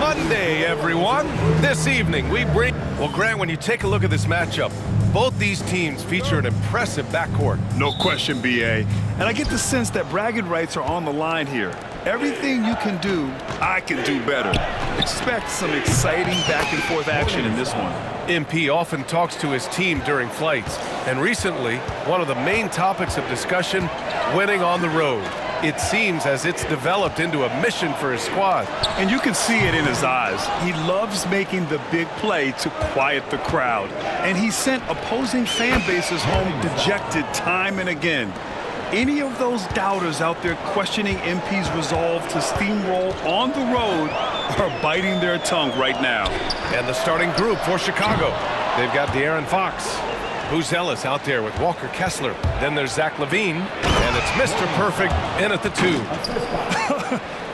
Monday, everyone. This evening, we bring... Well, Grant, when you take a look at this matchup, both these teams feature an impressive backcourt. No question, B.A. And I get the sense that bragging rights are on the line here. Everything you can do, I can do better. Expect some exciting back-and-forth action in this one. MP often talks to his team during flights, and recently, one of the main topics of discussion, winning on the road. It seems as it's developed into a mission for his squad. And you can see it in his eyes. He loves making the big play to quiet the crowd. And he sent opposing fan bases home dejected time and again. Any of those doubters out there questioning MP's resolve to steamroll on the road are biting their tongue right now. And the starting group for Chicago. They've got De'Aaron Fox, who's Ellis out there with Walker Kessler. Then there's Zach LaVine, and it's Mr. Perfect in at the 2.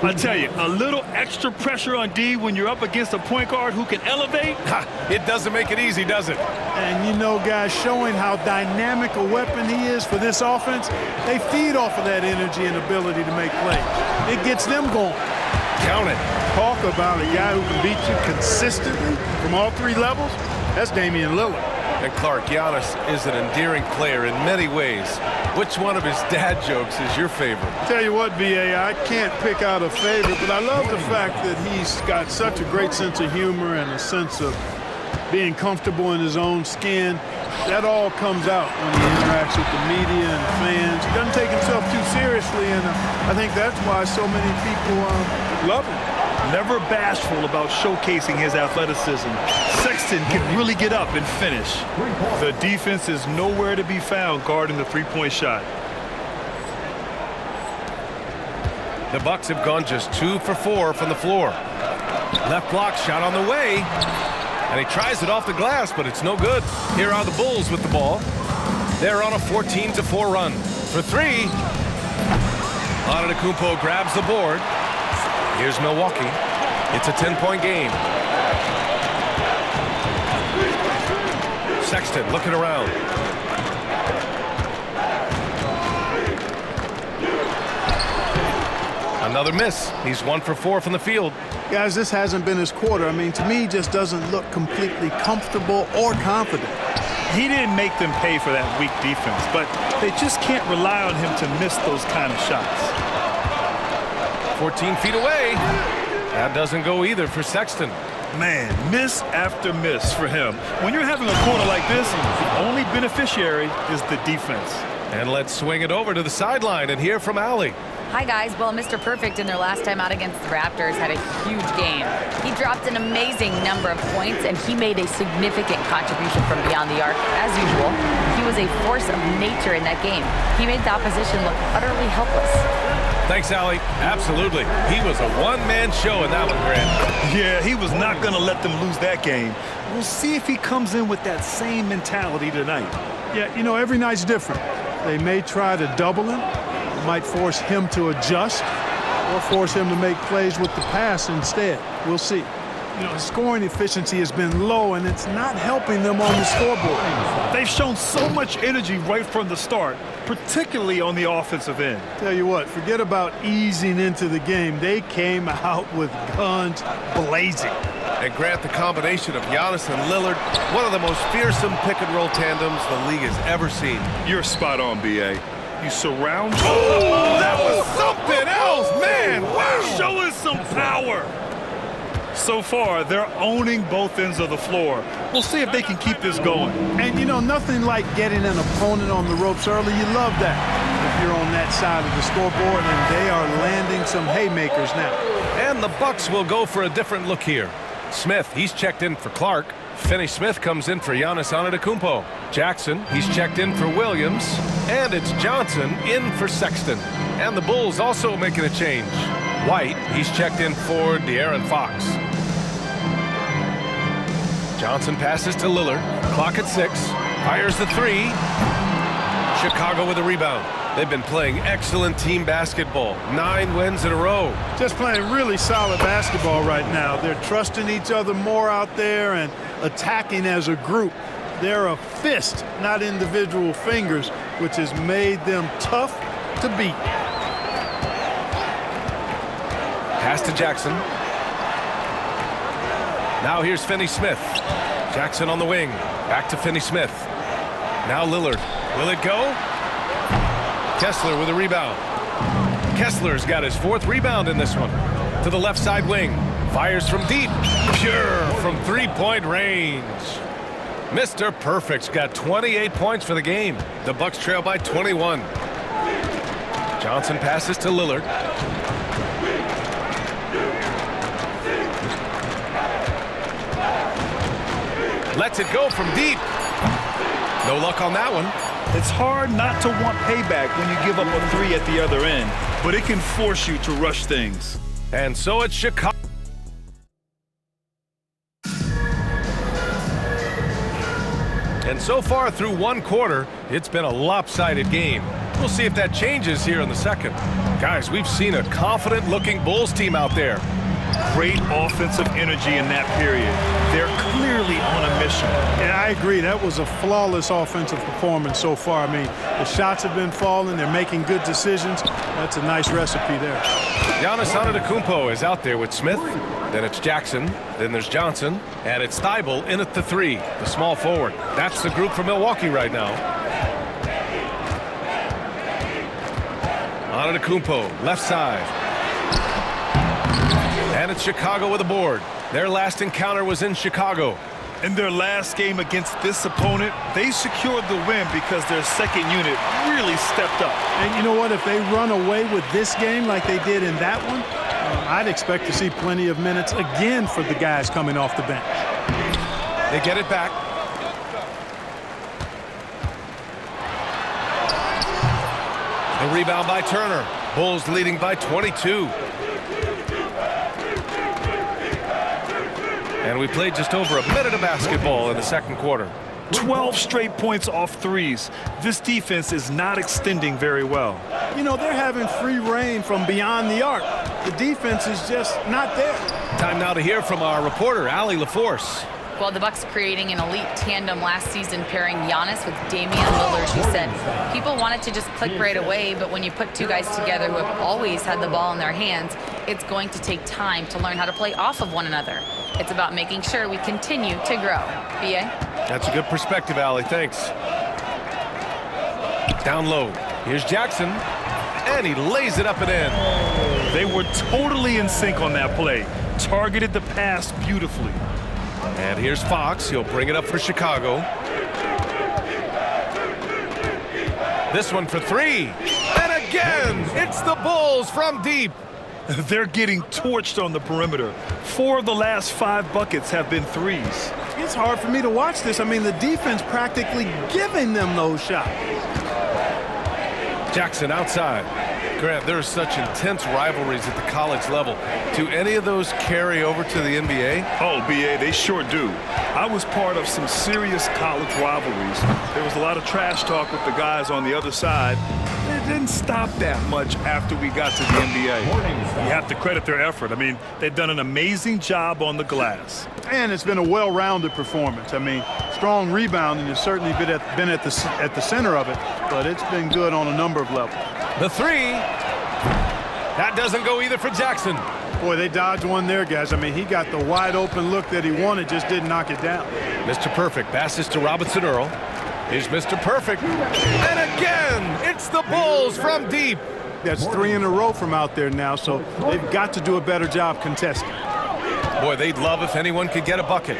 I tell you, a little extra pressure on D when you're up against a point guard who can elevate. It doesn't make it easy, does it? And you know, guys, showing how dynamic a weapon he is for this offense, they feed off of that energy and ability to make plays. It gets them going. Count it. Talk about a guy who can beat you consistently from all three levels. That's Damian Lillard. And Clark, Giannis is an endearing player in many ways. Which one of his dad jokes is your favorite? Tell you what, B.A., I can't pick out a favorite, but I love the fact that he's got such a great sense of humor and a sense of being comfortable in his own skin. That all comes out when he interacts with the media and the fans. He doesn't take himself too seriously, and I think that's why so many people love him. Never bashful about showcasing his athleticism. Sexton can really get up and finish. The defense is nowhere to be found guarding the three-point shot. The Bucks have gone just 2 for 4 from the floor. Left block shot on the way. And he tries it off the glass, but it's no good. Here are the Bulls with the ball. They're on a 14-4 run. For 3. Antetokounmpo grabs the board. Here's Milwaukee. It's a 10-point game. Sexton looking around. Another miss. He's 1 for 4 from the field. Guys, this hasn't been his quarter. I mean, to me, he just doesn't look completely comfortable or confident. He didn't make them pay for that weak defense, but they just can't rely on him to miss those kind of shots. 14 feet away. That doesn't go either for Sexton. Man, miss after miss for him. When you're having a quarter like this, the only beneficiary is the defense. And let's swing it over to the sideline and hear from Allie. Hi, guys. Well, Mr. Perfect in their last time out against the Raptors had a huge game. He dropped an amazing number of points, and he made a significant contribution from beyond the arc. As usual, he was a force of nature in that game. He made the opposition look utterly helpless. Thanks, Allie. Absolutely. He was a one-man show in that one, Grant. Yeah, he was not going to let them lose that game. We'll see if he comes in with that same mentality tonight. Yeah, you know, every night's different. They may try to double him. It might force him to adjust or force him to make plays with the pass instead. We'll see. You know, his scoring efficiency has been low, and it's not helping them on the scoreboard. They've shown so much energy right from the start, particularly on the offensive end. Tell you what, forget about easing into the game. They came out with guns blazing. And Grant, the combination of Giannis and Lillard, one of the most fearsome pick-and-roll tandems the league has ever seen. You're spot on, B.A. You surround... Oh, that was something else, man! Wow! Showing some power. So far, they're owning both ends of the floor. We'll see if they can keep this going. And, you know, nothing like getting an opponent on the ropes early. You love that if you're on that side of the scoreboard, and they are landing some haymakers now. And the Bucks will go for a different look here. Smith, he's checked in for Clark. Finney-Smith comes in for Giannis Antetokounmpo. Jackson, he's checked in for Williams. And it's Johnson in for Sexton. And the Bulls also making a change. White, he's checked in for De'Aaron Fox. Johnson passes to Lillard. Clock at 6. Fires the 3. Chicago with a rebound. They've been playing excellent team basketball. 9 wins in a row. Just playing really solid basketball right now. They're trusting each other more out there and attacking as a group. They're a fist, not individual fingers, which has made them tough to beat. Pass to Jackson. Now here's Finney-Smith. Jackson on the wing. Back to Finney-Smith. Now Lillard. Will it go? Kessler with a rebound. Kessler's got his 4th rebound in this one. To the left side wing. Fires from deep. Pure from 3-point range. Mr. Perfect's got 28 points for the game. The Bucks trail by 21. Johnson passes to Lillard. Lets it go from deep. No luck on that one. It's hard not to want payback when you give up a 3 at the other end, but it can force you to rush things. And so it's Chicago. And so far through 1 quarter, it's been a lopsided game. We'll see if that changes here in the second. Guys, we've seen a confident-looking Bulls team out there. Great offensive energy in that period. They're clearly on a mission. Yeah, I agree. That was a flawless offensive performance so far. I mean, the shots have been falling. They're making good decisions. That's a nice recipe there. Giannis Antetokounmpo is out there with Smith. Then it's Jackson. Then there's Johnson. And it's Thibault in at the 3, the small forward. That's the group for Milwaukee right now. Antetokounmpo, left side. And it's Chicago with a board. Their last encounter was in Chicago. In their last game against this opponent, they secured the win because their second unit really stepped up. And you know what? If they run away with this game like they did in that one, I'd expect to see plenty of minutes again for the guys coming off the bench. They get it back. The rebound by Turner. Bulls leading by 22. And we played just over a minute of basketball in the second quarter. 12 straight points off threes. This defense is not extending very well. You know, they're having free reign from beyond the arc. The defense is just not there. Time now to hear from our reporter, Allie LaForce. Well, the Bucks creating an elite tandem last season, pairing Giannis with Damian Lillard. She said people wanted to just click right away, but when you put 2 guys together who have always had the ball in their hands, it's going to take time to learn how to play off of one another. It's about making sure we continue to grow. B.A.? That's a good perspective, Allie. Thanks. Down low. Here's Jackson. And he lays it up and in. They were totally in sync on that play. Targeted the pass beautifully. And here's Fox. He'll bring it up for Chicago. This one for 3. And again, it's the Bulls from deep. They're getting torched on the perimeter. 4 of the last 5 buckets have been threes. It's hard for me to watch this. I mean, the defense practically giving them those shots. Jackson outside. Grant, there are such intense rivalries at the college level. Do any of those carry over to the NBA? Oh, B.A., they sure do. I was part of some serious college rivalries. There was a lot of trash talk with the guys on the other side. It didn't stop that much after we got to the NBA. You have to credit their effort. I mean, they've done an amazing job on the glass. And it's been a well-rounded performance. I mean, strong rebounding has certainly been at the center of it, but it's been good on a number of levels. The 3. That doesn't go either for Jackson. Boy, they dodged one there, guys. I mean, he got the wide-open look that he wanted, just didn't knock it down. Mr. Perfect passes to Robinson Earl. Here's Mr. Perfect. And again, it's the Bulls from deep. That's 3 in a row from out there now, so they've got to do a better job contesting. Boy, they'd love if anyone could get a bucket.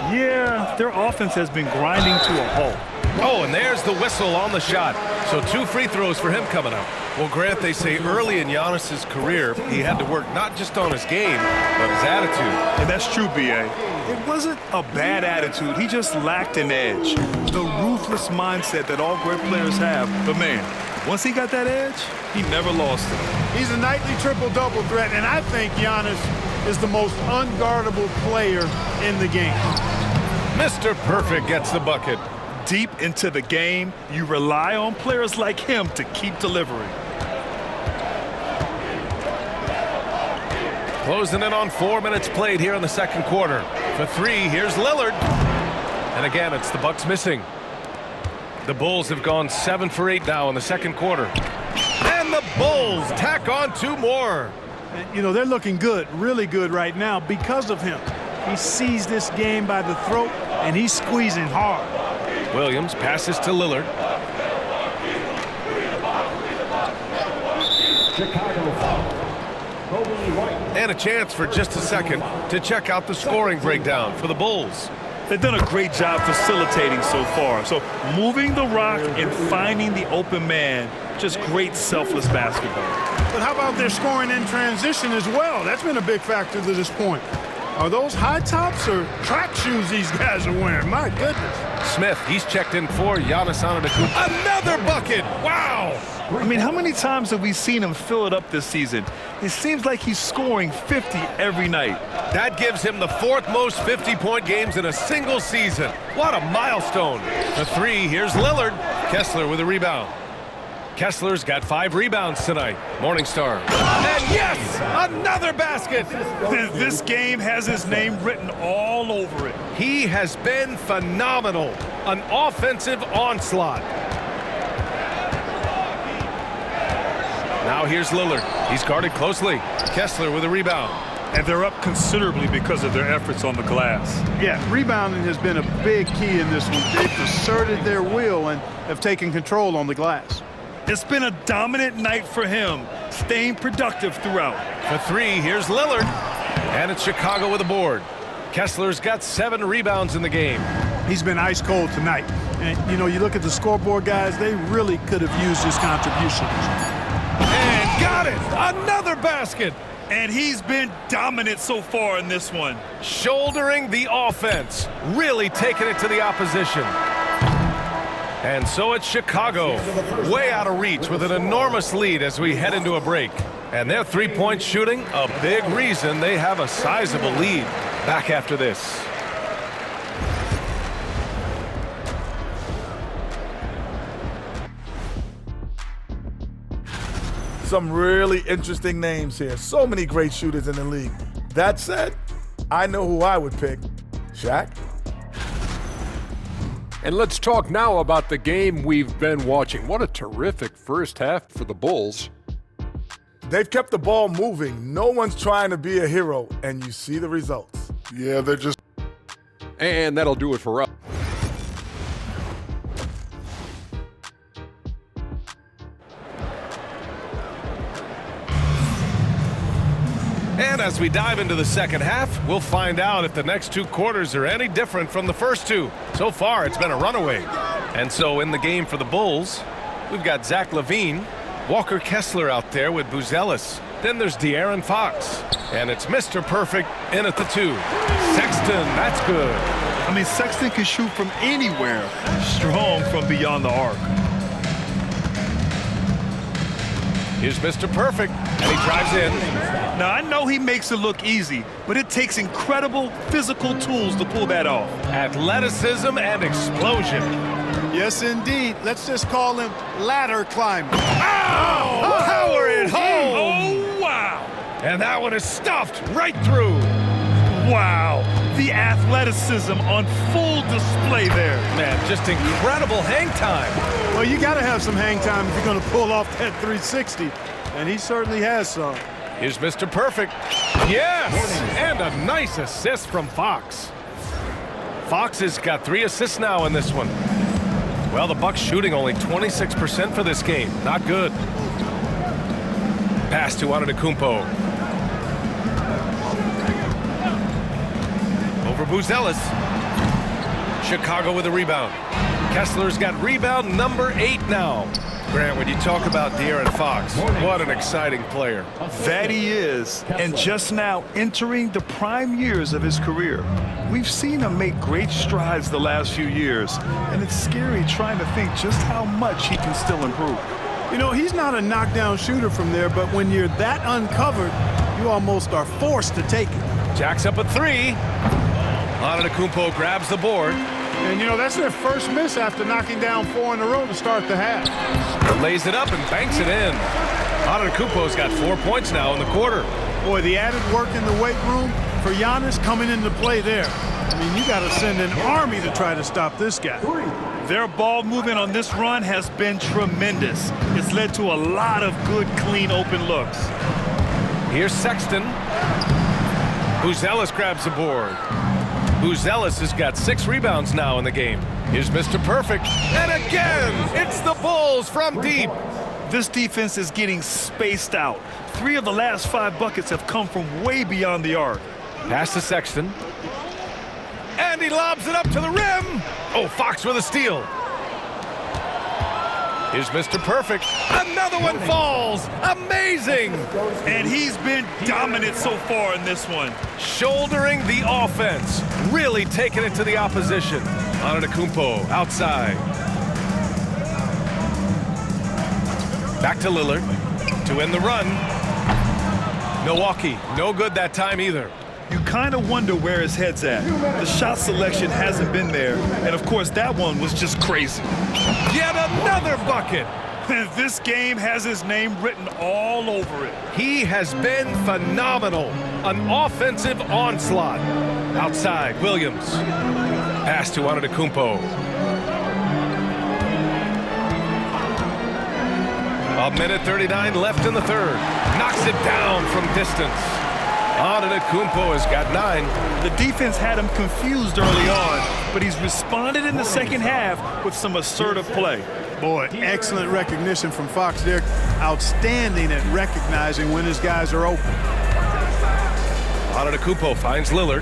Yeah, their offense has been grinding to a halt. Oh, and there's the whistle on the shot. So 2 free throws for him coming up. Well, Grant, they say early in Giannis's career, he had to work not just on his game, but his attitude. And that's true, B.A. It wasn't a bad attitude. He just lacked an edge. The ruthless mindset that all great players have. But, man, once he got that edge, he never lost it. He's a nightly triple-double threat, and I think Giannis is the most unguardable player in the game. Mr. Perfect gets the bucket. Deep into the game, you rely on players like him to keep delivering. Closing in on 4 minutes played here in the second quarter. For 3, here's Lillard. And again, it's the Bucks missing. The Bulls have gone 7 for 8 now in the second quarter. And the Bulls tack on 2 more. You know, they're looking good, really good right now because of him. He sees this game by the throat, and he's squeezing hard. Williams passes to Lillard. And a chance for just a second to check out the scoring breakdown for the Bulls. They've done a great job facilitating so far. So moving the rock and finding the open man, just great selfless basketball. But how about their scoring in transition as well? That's been a big factor to this point. Are those high tops or track shoes these guys are wearing? My goodness. Smith, he's checked in for Giannis Antetokounmpo. Another bucket! Wow! I mean, how many times have we seen him fill it up this season? It seems like he's scoring 50 every night. That gives him the 4th most 50-point games in a single season. What a milestone. The 3, here's Lillard. Kessler with a rebound. Kessler's got 5 rebounds tonight. Morningstar. And yes, another basket. This game has his name written all over it. He has been phenomenal. An offensive onslaught. Now here's Lillard. He's guarded closely. Kessler with a rebound. And they're up considerably because of their efforts on the glass. Yeah, rebounding has been a big key in this one. They've asserted their will and have taken control on the glass. It's been a dominant night for him, staying productive throughout. The 3, here's Lillard. And it's Chicago with a board. Kessler's got 7 rebounds in the game. He's been ice cold tonight. And, you know, you look at the scoreboard, guys, they really could have used his contributions. And got it! Another basket! And he's been dominant so far in this one. Shouldering the offense. Really taking it to the opposition. And so it's Chicago, way out of reach with an enormous lead as we head into a break. And their three-point shooting, a big reason they have a sizable lead. Back after this. Some really interesting names here. So many great shooters in the league. That said, I know who I would pick. Shaq? And let's talk now about the game we've been watching. What a terrific first half for the Bulls. They've kept the ball moving. No one's trying to be a hero, and you see the results. Yeah, they're just... And that'll do it for us. And as we dive into the second half, we'll find out if the next 2 quarters are any different from the first 2. So far, it's been a runaway. And so in the game for the Bulls, we've got Zach LaVine, Walker Kessler out there with Buzelis. Then there's De'Aaron Fox. And it's Mr. Perfect in at the 2. Sexton, that's good. I mean, Sexton can shoot from anywhere. Strong from beyond the arc. Here's Mr. Perfect, and he drives in. Now, I know he makes it look easy, but it takes incredible physical tools to pull that off. Athleticism and explosion. Yes, indeed. Let's just call him ladder climbing. Ow! Power it home! Oh, wow! And that one is stuffed right through. Wow! The athleticism on full display there. Man, just incredible hang time. Well, you got to have some hang time if you're going to pull off that 360, and he certainly has some. Here's Mr. Perfect. Yes! And a nice assist from Fox. Fox has got 3 assists now in this one. Well, the Bucks shooting only 26% for this game. Not good. Pass to Antetokounmpo. Over Buzelis. Chicago with a rebound. Kessler's got rebound number 8 now. Grant, when you talk about De'Aaron Fox, what an exciting player. That he is, and just now entering the prime years of his career. We've seen him make great strides the last few years, and it's scary trying to think just how much he can still improve. You know, he's not a knockdown shooter from there, but when you're that uncovered, you almost are forced to take it. Jack's up at 3. Antetokounmpo grabs the board. And, you know, that's their first miss after knocking down 4 in a row to start the half. Lays it up and banks it in. Antetokounmpo's got 4 points now in the quarter. Boy, the added work in the weight room for Giannis coming into play there. I mean, you got to send an army to try to stop this guy. Their ball movement on this run has been tremendous. It's led to a lot of good, clean, open looks. Here's Sexton. Buzelis grabs the board. Buzelis has got 6 rebounds now in the game. Here's Mr. Perfect. And again, it's the Bulls from deep. This defense is getting spaced out. 3 of the last 5 buckets have come from way beyond the arc. Pass to Sexton. And he lobs it up to the rim. Oh, Fox with a steal. Here's Mr. Perfect. Another one falls. Amazing. And he's been dominant so far in this one. Shouldering the offense. Really taking it to the opposition. Antetokounmpo outside. Back to Lillard to end the run. Milwaukee, no good that time either. You kind of wonder where his head's at. The shot selection hasn't been there. And, of course, that one was just crazy. Yet another bucket. This game has his name written all over it. He has been phenomenal. An offensive onslaught. Outside, Williams. Pass to Antetokounmpo. A minute 39 left in the third. Knocks it down from distance. Antetokounmpo has got 9. The defense had him confused early on, but he's responded in the second half with some assertive play. Boy, excellent recognition from Fox there. Outstanding at recognizing when his guys are open. Antetokounmpo finds Lillard.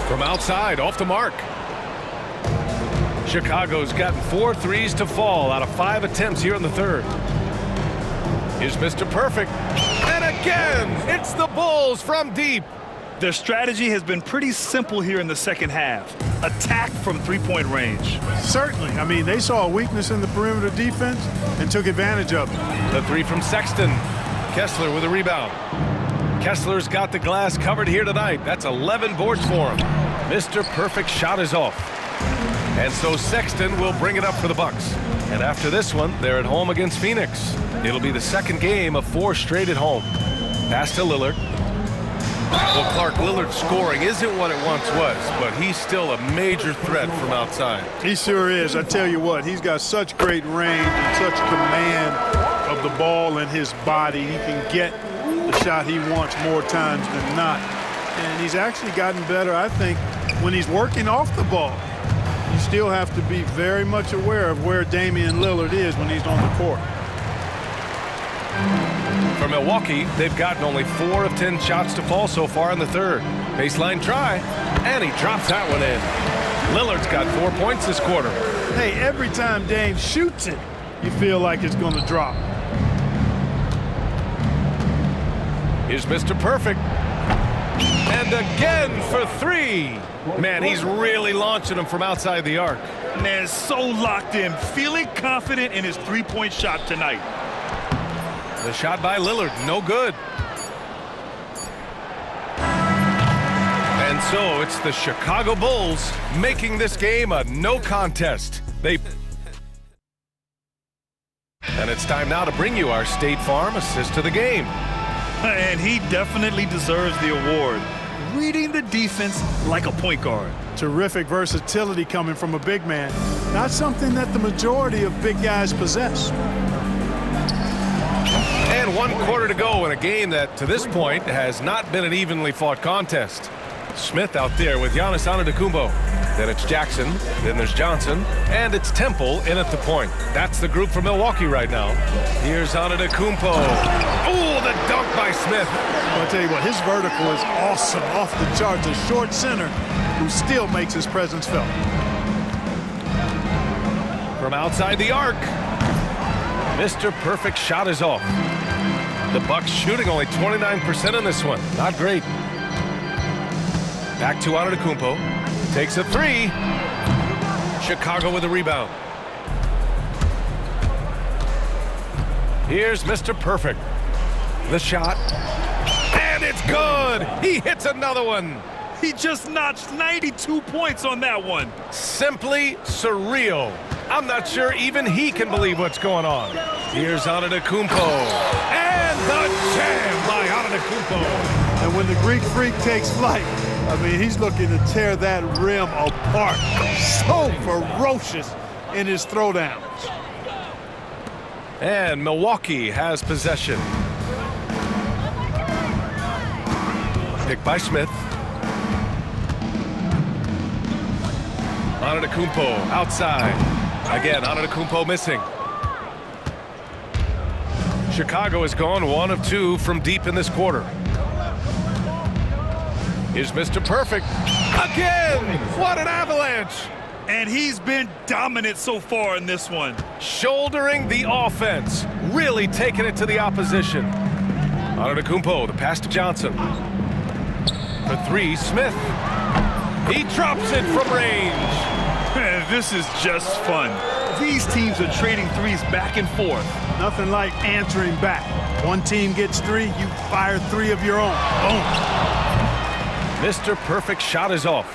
From outside, off the mark. Chicago's gotten 4 threes to fall out of 5 attempts here in the third. Here's Mr. Perfect. And again, it's the Bulls from deep. Their strategy has been pretty simple here in the second half. Attack from three-point range. Certainly. I mean, they saw a weakness in the perimeter defense and took advantage of it. The 3 from Sexton. Kessler with a rebound. Kessler's got the glass covered here tonight. That's 11 boards for him. Mr. Perfect shot is off. And so Sexton will bring it up for the Bucks. And after this one, they're at home against Phoenix. It'll be the second game of 4 straight at home. Pass to Lillard. Well, Clark, Lillard's scoring isn't what it once was, but he's still a major threat from outside. He sure is. I tell you what, he's got such great range and such command of the ball in his body. He can get the shot he wants more times than not. And he's actually gotten better, I think, when he's working off the ball. You still have to be very much aware of where Damian Lillard is when he's on the court. For Milwaukee, they've gotten only 4 of 10 shots to fall so far in the third. Baseline try, and he drops that one in. Lillard's got 4 points this quarter. Hey, every time Dame shoots it, you feel like it's going to drop. Here's Mr. Perfect. And again for 3. Man, he's really launching them from outside the arc. Man, so locked in, feeling confident in his three-point shot tonight. The shot by Lillard, no good. And so it's the Chicago Bulls making this game a no contest. And it's time now to bring you our State Farm assist to the game. And he definitely deserves the award. Reading the defense like a point guard. Terrific versatility coming from a big man. Not something that the majority of big guys possess. And 1 quarter to go in a game that, to this point, has not been an evenly fought contest. Smith out there with Giannis Antetokounmpo. Then it's Jackson, then there's Johnson, and it's Temple in at the point. That's the group for Milwaukee right now. Here's Antetokounmpo. Oh, the dunk by Smith. Well, I'll tell you what, his vertical is awesome, off the charts. A short center who still makes his presence felt. From outside the arc, Mr. Perfect shot is off. The Bucks shooting only 29% in this one. Not great. Back to Antetokounmpo. Takes a 3. Chicago with a rebound. Here's Mr. Perfect. The shot. And it's good. He hits another one. He just notched 92 points on that one. Simply surreal. I'm not sure even he can believe what's going on. Here's Antetokounmpo. And the jam by Antetokounmpo. And when the Greek Freak takes flight, I mean, he's looking to tear that rim apart. So ferocious in his throwdowns. And Milwaukee has possession. Picked by Smith. Antetokounmpo outside. Again, Antetokounmpo missing. Chicago has gone 1 of 2 from deep in this quarter. Here's Mr. Perfect. Again! What an avalanche! And he's been dominant so far in this one. Shouldering the offense. Really taking it to the opposition. Antetokounmpo, the pass to Johnson. For 3, Smith. He drops it from range. Man, this is just fun. These teams are trading threes back and forth. Nothing like answering back. One team gets 3, you fire 3 of your own. Boom. Mr. Perfect shot is off.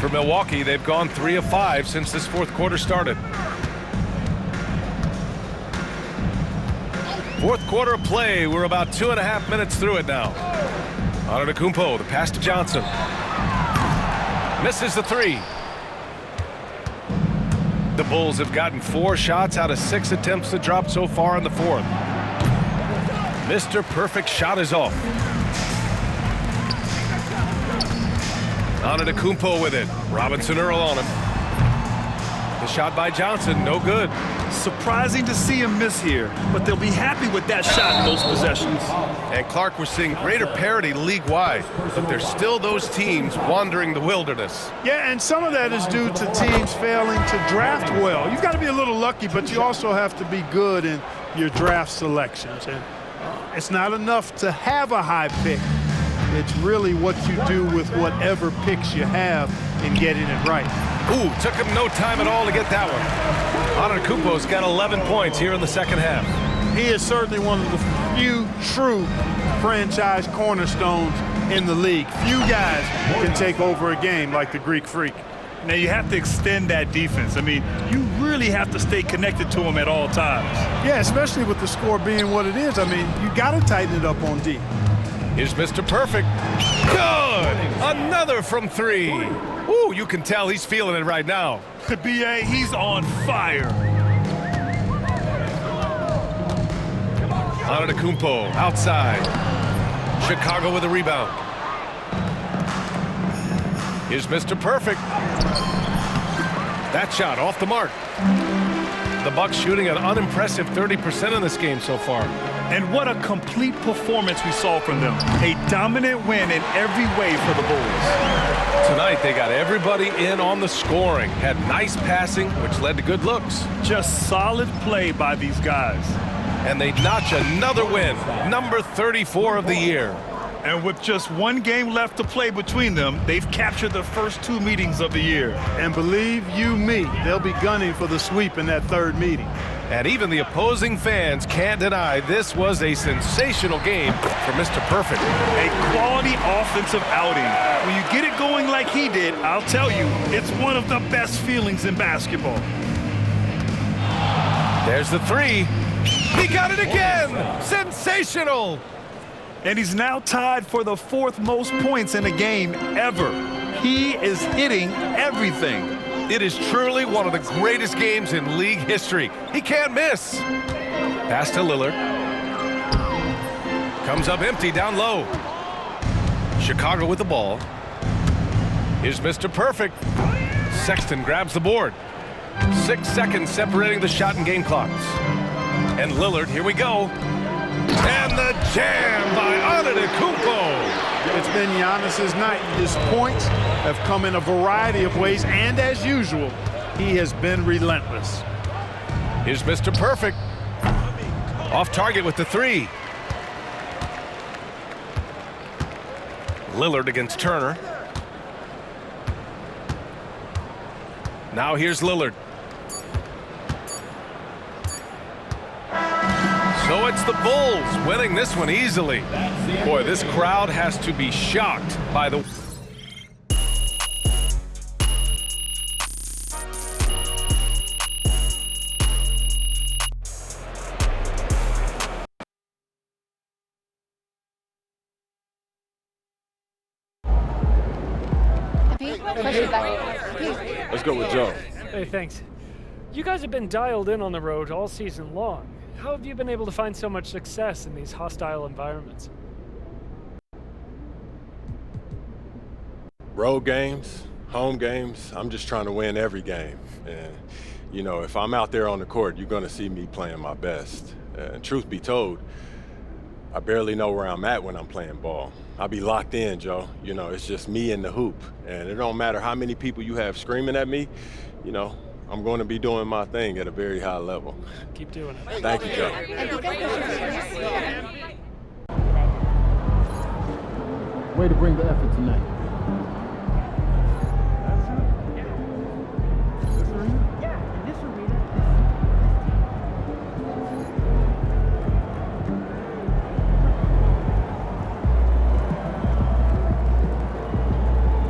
For Milwaukee, they've gone 3 of 5 since this fourth quarter started. Fourth quarter of play. We're about 2.5 minutes through it now. Antetokounmpo, the pass to Johnson. Misses the 3. The Bulls have gotten 4 shots out of 6 attempts to drop so far in the fourth. Mr. Perfect shot is off. Antetokounmpo with it. Robinson Earl on him. The shot by Johnson, no good. Surprising to see him miss here, but they'll be happy with that shot in those possessions. And Clark, we're seeing greater parity league-wide, but there's still those teams wandering the wilderness. Yeah, and some of that is due to teams failing to draft well. You've got to be a little lucky, but you also have to be good in your draft selections. And it's not enough to have a high pick. It's really what you do with whatever picks you have in getting it right. Ooh, took him no time at all to get that one. Antetokounmpo's got 11 points here in the second half. He is certainly one of the few true franchise cornerstones in the league. Few guys can take over a game like the Greek Freak. Now you have to extend that defense. I mean, you really have to stay connected to him at all times. Yeah, especially with the score being what it is. I mean, you got to tighten it up on D. Here's Mr. Perfect. Good! Another from 3. Ooh, you can tell he's feeling it right now. B.A., he's on fire. Antetokounmpo outside. Chicago with a rebound. Here's Mr. Perfect. That shot off the mark. The Bucks shooting an unimpressive 30% in this game so far. And what a complete performance we saw from them. A dominant win in every way for the Bulls. Tonight, they got everybody in on the scoring. Had nice passing, which led to good looks. Just solid play by these guys. And they notch another win, number 34 of the year. And with just 1 game left to play between them, they've captured the first 2 meetings of the year. And believe you me, they'll be gunning for the sweep in that 3rd meeting. And even the opposing fans can't deny this was a sensational game for Mr. Perfect. A quality offensive outing. When you get it going like he did, I'll tell you, it's one of the best feelings in basketball. There's the 3. He got it again! Sensational! And he's now tied for the 4th most points in a game ever. He is hitting everything. It is truly one of the greatest games in league history. He can't miss. Pass to Lillard. Comes up empty down low. Chicago with the ball. Here's Mr. Perfect. Sexton grabs the board. 6 seconds separating the shot and game clocks. And Lillard, here we go. And the jam by Antetokounmpo. It's been Giannis's night. His points have come in a variety of ways, and as usual, he has been relentless. Here's Mr. Perfect. Off target with the 3. Lillard against Turner. Now here's Lillard. So it's the Bulls winning this one easily. Boy, this crowd has to be shocked by the... Let's go with Joe. Hey, thanks. You guys have been dialed in on the road all season long. How have you been able to find so much success in these hostile environments? Road games, home games, I'm just trying to win every game. And, you know, if I'm out there on the court, you're going to see me playing my best. And truth be told, I barely know where I'm at when I'm playing ball. I'll be locked in, Joe. You know, it's just me and the hoop. And it don't matter how many people you have screaming at me, you know, I'm going to be doing my thing at a very high level. Keep doing it. Thank you, Joe. Way to bring the effort tonight.